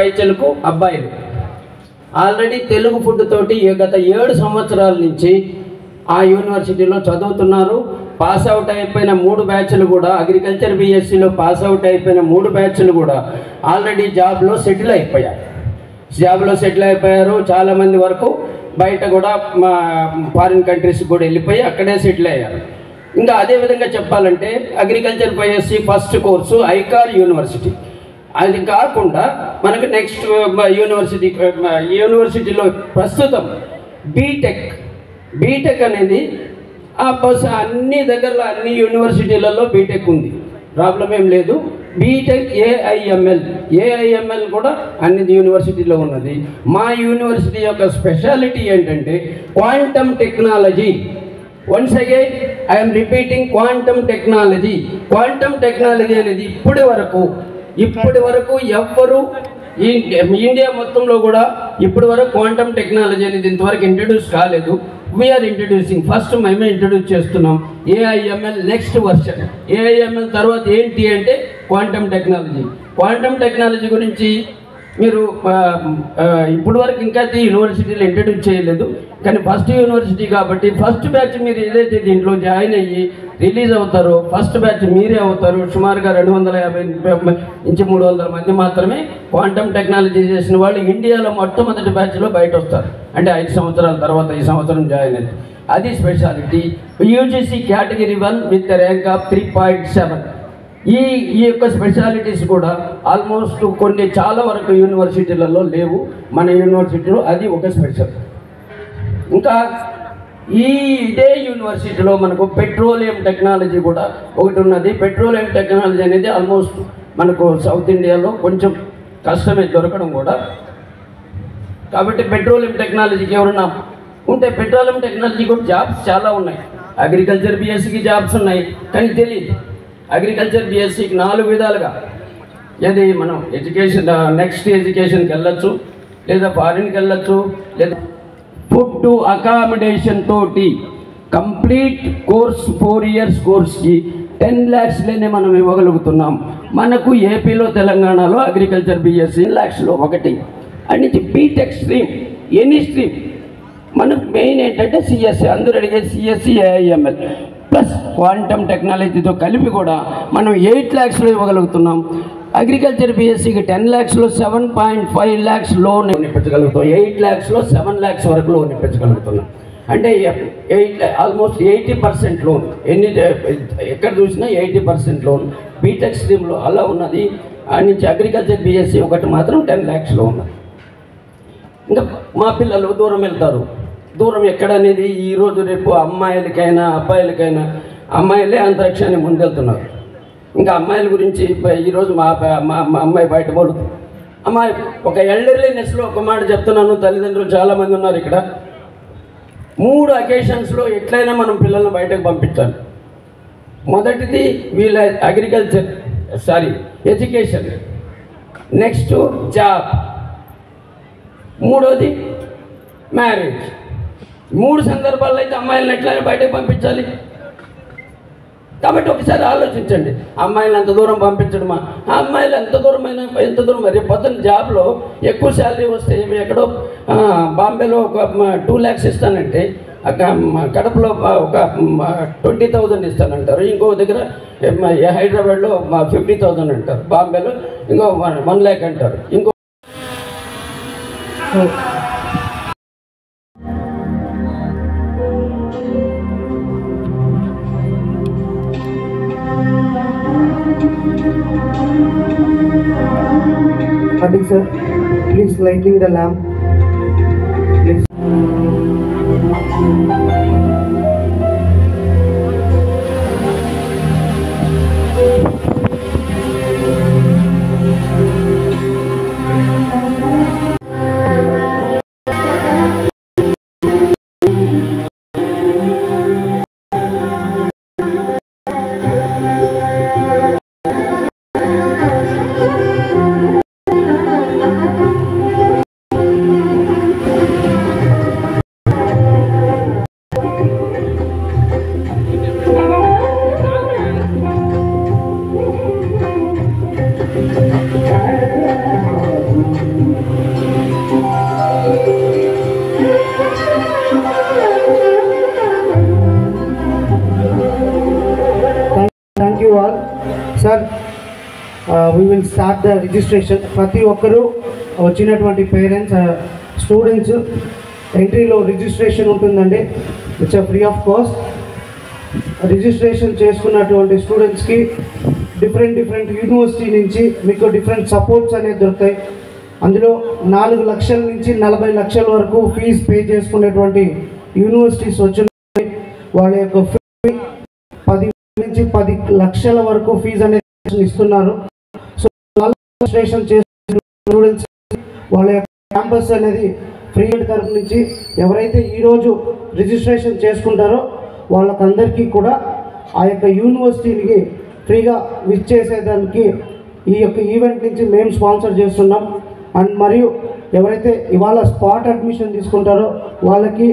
పైచలకు అబ్బాయిలు. Already Telugu food తోటి గత 7 సంవత్సరాల నుంచి ఆ యూనివర్సిటీలో చదువుతున్నారు. పాస్ అవుట్ అయిపోయిన 3 బ్యాచ్లు కూడా, అగ్రికల్చర్ బీఎస్సీలో పాస్ అవుట్ అయిపోయిన 3 బ్యాచ్లు కూడా ఆల్రెడీ జాబ్లో సెటిల్ అయిపోయారు. చాలామంది వరకు బయట కూడా ఫారిన్ కంట్రీస్కి కూడా వెళ్ళిపోయి అక్కడే సెటిల్ అయ్యారు. ఇంకా అదేవిధంగా చెప్పాలంటే agriculture BSc first course ICAR university. అది కాకుండా మనకు నెక్స్ట్ యూనివర్సిటీలో ప్రస్తుతం బీటెక్ అనేది అన్ని దగ్గరలో అన్ని యూనివర్సిటీలలో బీటెక్ ఉంది, ప్రాబ్లం ఏం లేదు. బీటెక్ ఏఐఎంఎల్ కూడా అన్ని యూనివర్సిటీలో ఉన్నది. మా యూనివర్సిటీ యొక్క స్పెషాలిటీ ఏంటంటే quantum technology. Once again I'm repeating, quantum technology అనేది ఇప్పటి వరకు ఎవ్వరు ఇండియా మొత్తంలో కూడా ఇప్పటి వరకు క్వాంటమ్ టెక్నాలజీ అనేది ఇంతవరకు ఇంట్రడ్యూస్ కాలేదు. వీఆర్ ఇంట్రడ్యూసింగ్, ఫస్ట్ మేమే ఇంట్రడ్యూస్ చేస్తున్నాం ఏఐఎంఎల్ నెక్స్ట్ వర్షన్. ఏఐఎంఎల్ తర్వాత ఏంటి అంటే క్వాంటమ్ టెక్నాలజీ గురించి మీరు ఇప్పటి వరకు ఇంకా యూనివర్సిటీలో ఇంట్రడ్యూస్ చేయలేదు. కానీ ఫస్ట్ యూనివర్సిటీ కాబట్టి ఫస్ట్ బ్యాచ్ మీరు ఏదైతే దీంట్లో జాయిన్ అయ్యి రిలీజ్ అవుతారో ఫస్ట్ బ్యాచ్ మీరే అవుతారు. సుమారుగా 250 నుంచి 300 మంది మాత్రమే క్వాంటమ్ టెక్నాలజీ చేసిన వాళ్ళు ఇండియాలో మొట్టమొదటి బ్యాచ్లో బయట వస్తారు. అంటే 5 సంవత్సరాల తర్వాత ఈ సంవత్సరం జాయిన్ అయ్యి, అది speciality. UGC category 1 with rank of 3.7. ఈ యొక్క స్పెషాలిటీస్ కూడా ఆల్మోస్ట్ కొన్ని చాలా వరకు యూనివర్సిటీలలో లేవు, మన యూనివర్సిటీలో అది ఒక స్పెషల్. ఇంకా ఇదే యూనివర్సిటీలో మనకు పెట్రోలియం టెక్నాలజీ కూడా ఒకటి ఉన్నది. పెట్రోలియం టెక్నాలజీ అనేది ఆల్మోస్ట్ మనకు సౌత్ ఇండియాలో కొంచెం కష్టమే దొరకడం కూడా. కాబట్టి పెట్రోలియం టెక్నాలజీకి ఎవరన్నా ఉంటే, పెట్రోలియం టెక్నాలజీ కూడా జాబ్స్ చాలా ఉన్నాయి. అగ్రికల్చర్ బీఎస్సీకి జాబ్స్ ఉన్నాయి కానీ తెలియదు. అగ్రికల్చర్ బీఎస్సీకి 4 విధాలుగా, ఏది మనం ఎడ్యుకేషన్ నెక్స్ట్ ఎడ్యుకేషన్కి వెళ్ళొచ్చు, లేదా ఫారిన్కి వెళ్ళొచ్చు, లేదా ఫుడ్ అకామిడేషన్ తోటి కంప్లీట్ కోర్స్ 4 ఇయర్స్ కోర్స్కి 10 lakhsలోనే మనం ఇవ్వగలుగుతున్నాం. మనకు ఏపీలో తెలంగాణలో అగ్రికల్చర్ బీఎస్సీ lakhsలో ఒకటి. అన్నిటి బీటెక్ స్ట్రీమ్, ఎనీ స్ట్రీమ్ మనకు మెయిన్ ఏంటంటే సిఎస్సి, అందరూ అడిగే సిఎస్సి ఏఐఎంఎల్ ప్లస్ క్వాంటమ్ టెక్నాలజీతో కలిపి కూడా మనం 8 lakhsలో ఇవ్వగలుగుతున్నాం. అగ్రికల్చర్ బీఎస్సీకి 10 lakhsలో 7.5 lakhs లోన్ ఇప్పించగలుగుతాం. 8 lakhsలో 7 lakhs వరకు లోన్ ఇప్పించగలుగుతున్నాం. అంటే ఆల్మోస్ట్ 80% లోన్, ఎక్కడ చూసినా 80% లోన్ బీటెక్ స్ట్రీమ్లో అలా ఉన్నది. ఆ నుంచి అగ్రికల్చర్ బీఎస్సీ ఒకటి మాత్రం 10 lakhsలో ఉన్నది. ఇంకా మా పిల్లలు దూరం వెళ్తారు. దూరం ఎక్కడనేది ఈరోజు రేపు అమ్మాయిలకైనా అబ్బాయిలకైనా, అమ్మాయిలే అంతరిక్షాన్ని ముందెళ్తున్నారు. ఇంకా అమ్మాయిల గురించి ఈరోజు మా అమ్మాయి బయట పడుతుంది. అమ్మాయి ఒక ఎల్డర్లీనెస్లో ఒక మాట చెప్తున్నాను, తల్లిదండ్రులు చాలామంది ఉన్నారు ఇక్కడ. 3 అకేషన్స్లో ఎట్లయినా మనం పిల్లల్ని బయటకు పంపించాలి. మొదటిది వీళ్ళ ఎడ్యుకేషన్, నెక్స్ట్ జాబ్, మూడోది మ్యారేజ్. 3 సందర్భాల్లో అయితే అమ్మాయిలను ఎట్లయినా బయటకు పంపించాలి. కాబట్టి ఒకసారి ఆలోచించండి, అమ్మాయిలు అంత దూరం పంపించడమా? ఆ అమ్మాయిలు ఎంత దూరం మరి పొద్దున్న జాబ్లో ఎక్కువ శాలరీ వస్తే ఎక్కడో బాంబేలో ఒక 2 lakhs ఇస్తానంటే, కడపలో ఒక 20,000 ఇస్తానంటారు, ఇంకో దగ్గర హైదరాబాద్లో 50,000 అంటారు, బాంబేలో ఇంకో 1 lakh అంటారు, ఇంకో Sir, please lighting the lamp. Please. Start the registration. ప్రతి ఒక్కరూ వచ్చినటువంటి పేరెంట్స్ స్టూడెంట్స్ ఎంట్రీలో రిజిస్ట్రేషన్ ఉంటుందండి. It's free of cost. Registration చేసుకున్నటువంటి స్టూడెంట్స్కి డిఫరెంట్ యూనివర్సిటీ నుంచి మీకు డిఫరెంట్ సపోర్ట్స్ అనేవి దొరుకుతాయి. అందులో 4 లక్షల నుంచి 40 లక్షల వరకు ఫీజు పే చేసుకునేటువంటి యూనివర్సిటీస్ వచ్చినాయి. వాళ్ళ యొక్క ఫీ 10 నుంచి 10 లక్షల వరకు ఫీజు అనేది ఇస్తున్నారు. సో రిజిస్ట్రేషన్ చేసిన స్టూడెంట్స్ వాళ్ళ యొక్క క్యాంపస్ అనేది ఫ్రీ తరఫు నుంచి ఎవరైతే ఈరోజు రిజిస్ట్రేషన్ చేసుకుంటారో వాళ్ళకందరికీ కూడా ఆ యొక్క యూనివర్సిటీకి ఫ్రీగా విజిట్ చేసేదానికి ఈ యొక్క ఈవెంట్ నుంచి మేము స్పాన్సర్ చేస్తున్నాం. అండ్ మరియు ఎవరైతే ఇవాళ స్పాట్ అడ్మిషన్ తీసుకుంటారో వాళ్ళకి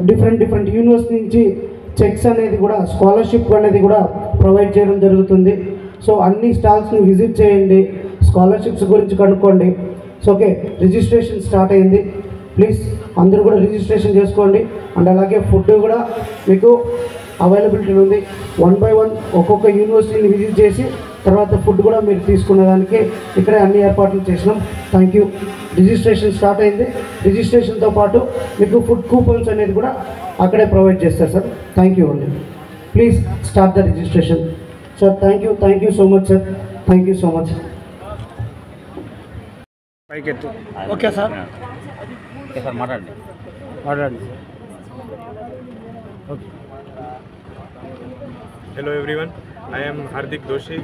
డిఫరెంట్ యూనివర్సిటీ నుంచి చెక్స్ అనేది కూడా స్కాలర్షిప్ అనేది కూడా ప్రొవైడ్ చేయడం జరుగుతుంది. సో అన్ని స్టాల్స్ని విజిట్ చేయండి, స్కాలర్షిప్స్ గురించి కనుక్కోండి. సో ఓకే, రిజిస్ట్రేషన్ స్టార్ట్ అయింది. ప్లీజ్ అందరూ కూడా రిజిస్ట్రేషన్ చేసుకోండి. అండ్ అలాగే ఫుడ్ కూడా మీకు అవైలబిలిటీ ఉంది. 1 by 1 ఒక్కొక్క యూనివర్సిటీని విజిట్ చేసి తర్వాత ఫుడ్ కూడా మీరు తీసుకునేదానికి ఇక్కడే అన్ని ఏర్పాట్లు చేసినాం. Thank you. రిజిస్ట్రేషన్ స్టార్ట్ అయింది. రిజిస్ట్రేషన్తో పాటు మీకు ఫుడ్ కూపన్స్ అనేది కూడా అక్కడే ప్రొవైడ్ చేస్తారు సార్. థ్యాంక్ యూ అండి. Please start the registration sir. Thank you so much sir. Thank you so much. Okay sir, okay sir, మాట్లాడండి. Okay. Hello everyone, I am Hardik Doshi,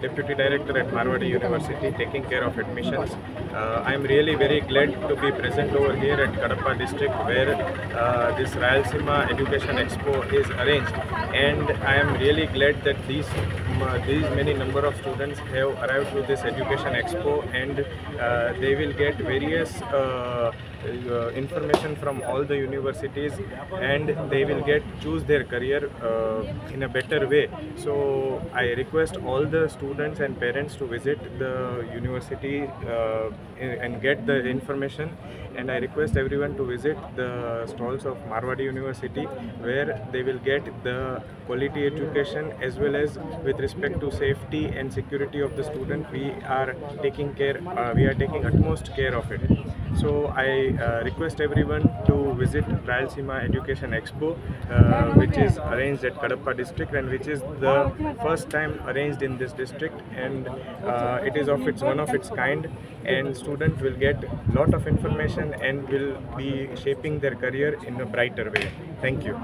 Deputy Director at Marwadi University, taking care of admissions. I am really very glad to be present over here at Kadapa district where this Rayalaseema Education Expo is arranged, and I am really glad that these many number of students have arrived to this Education Expo, and they will get various information from all the universities, and they will choose their career in a better way. So I request all the students and parents to visit the university and get the information, and I request everyone to visit the stalls of Marwadi University where they will get the quality education as well as with respect to safety and security of the student. We are taking utmost care of it. So I request everyone to visit Rayalaseema Education Expo, which is arranged at Kadapa district, and which is the first time arranged in this district, and it is one of its kind, and students will get lot of information and will be shaping their career in a brighter way. Thank you.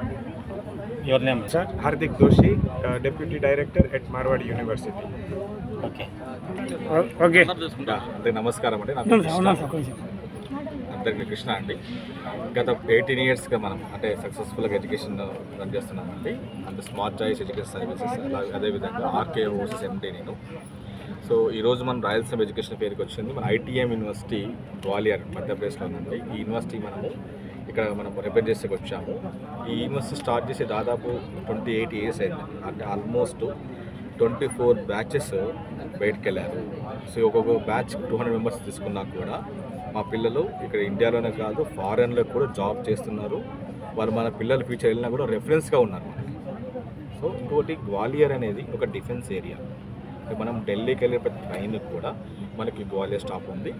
Your name, sir? Hardik Doshi, Deputy Director at Marwadi University. Okay. అందరికి నమస్కారం అండి. అందరికీ కృష్ణ అండి. గత 18 yearsగా మనం అంటే సక్సెస్ఫుల్గా education run చేస్తున్నామండి. అంటే స్మార్ట్ చాయిస్ ఎడ్యుకేషన్ సర్వీసెస్, అదేవిధంగా ఆర్కేఓఎస్ ఎండి నేను. సో ఈరోజు మనం రాయలసీమ ఎడ్యుకేషన్ పేరుకి వచ్చింది మన ఐటీఎం యూనివర్సిటీ గ్వాలియర్ మధ్యప్రదేశ్లో ఉందండి. ఈ యూనివర్సిటీ ఇక్కడ మనం రిప్రజెంట్ చేసేకి వచ్చాము. ఈ యూనివర్సిటీ స్టార్ట్ చేసి దాదాపు 28 years అయింది. అంటే ఆల్మోస్ట్ 24 batches బయటకు వెళ్ళారు. సో ఒక్కొక్క బ్యాచ్ 200 members తీసుకున్నా కూడా మా పిల్లలు ఇక్కడ ఇండియాలోనే కాదు ఫారెన్లో కూడా జాబ్ చేస్తున్నారు. వాళ్ళు మన పిల్లల ఫ్యూచర్ వెళ్ళినా కూడా రెఫరెన్స్గా ఉన్నారు మనకి. సో ఇంకోటి గ్వాలియర్ అనేది ఒక డిఫెన్స్ ఏరియా. మనం ఢిల్లీకి వెళ్ళే ప్రతి ట్రైన్ కూడా మనకి గ్వాలియర్ స్టాప్ ఉంది.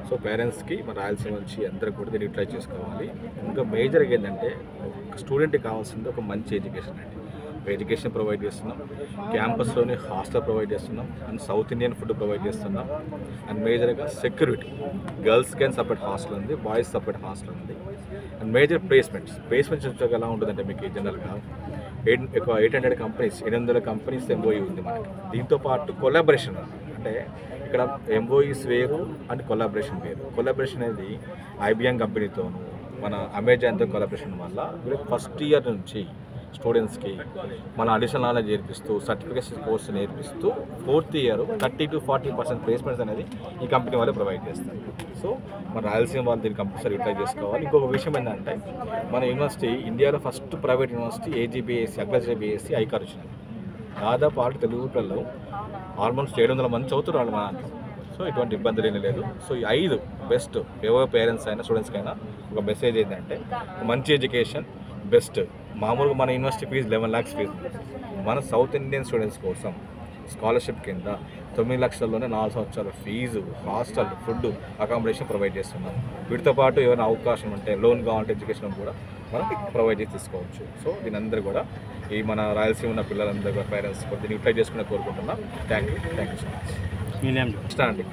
సో పేరెంట్స్కి మన రాయలసీమ నుంచి అందరూ కూడా దీన్ని యూటిలైజ్ చేసుకోవాలి. ఇంకా మేజర్గా ఏంటంటే ఒక స్టూడెంట్కి కావాల్సింది ఒక మంచి ఎడ్యుకేషన్ అండి. ఎడ్యుకేషన్ ప్రొవైడ్ చేస్తున్నాం, క్యాంపస్లోనే హాస్టల్ ప్రొవైడ్ చేస్తున్నాం, and south Indian food provide చేస్తున్నాం, అండ్ మేజర్గా సెక్యూరిటీ. గర్ల్స్కి అని సపరేట్ హాస్టల్ ఉంది, బాయ్స్ సపరేట్ హాస్టల్ ఉంది, అండ్ మేజర్ ప్లేస్మెంట్స్ వచ్చాక ఎలా ఉంటుందంటే మీకు జనరల్గా 800 కంపెనీస్ 800 కంపెనీస్ ఎంఓఈ ఉంది మనకి. దీంతో పాటు కొలాబరేషన్ అంటే ఇక్కడ ఎంఓఈస్ వేరు అండ్ కొలాబరేషన్ వేరు. కొలాబరేషన్ అనేది ఐబిఎం కంపెనీతోను మన అమెజాన్తో కొలాబరేషన్ వల్ల వీళ్ళకి ఫస్ట్ ఇయర్ నుంచి స్టూడెంట్స్కి మన అడిషనల్ నాలెడ్జ్ నేర్పిస్తూ సర్టిఫికేషన్ కోర్స్ నేర్పిస్తూ 4th year 30 to 40% ప్లేస్మెంట్స్ అనేది ఈ కంపెనీ వాళ్ళే ప్రొవైడ్ చేస్తారు. సో మన రాయలసీమ వాళ్ళు దీన్ని కంపల్సరీ యూటిలైజ్ చేసుకోవాలి. ఇంకొక విషయం ఏంటంటే మన యూనివర్సిటీ ఇండియాలో first private university AGBSC agriculture BSc ICAR వచ్చింది. దాదాపు తెలుగు పిల్లలు ఆల్మోస్ట్ 700 మంది చదువుతున్నారు వాళ్ళు మన దాంట్లో. సో ఎటువంటి ఇబ్బందులు ఏమీ లేదు. సో ఈ 5 బెస్ట్ ఎవరి పేరెంట్స్ అయినా స్టూడెంట్స్కైనా ఒక మెసేజ్ ఏంటంటే మంచి ఎడ్యుకేషన్ బెస్ట్. మామూలుగా మన యూనివర్సిటీ ఫీజు 11 lakhs ఫీజు. మన సౌత్ ఇండియన్ స్టూడెంట్స్ కోసం స్కాలర్షిప్ కింద 9 లక్షల్లోనే 4 సంవత్సరాల fees, hostel, food, accommodation provide చేస్తున్నాం. వీటితో పాటు ఏమైనా అవకాశం ఉంటే లోన్ కావాలంటే ఎడ్యుకేషన్ కూడా మనం ప్రొవైడ్ చేసి తీసుకోవచ్చు. సో దీని అందరూ కూడా ఈ మన రాయలసీమ ఉన్న పిల్లలందరూ కూడా పేరెంట్స్ దీన్ని యూటిలైజ్ చేసుకునే కోరుకుంటున్నాం. Thank you so much. Me name ఇష్టం అండి.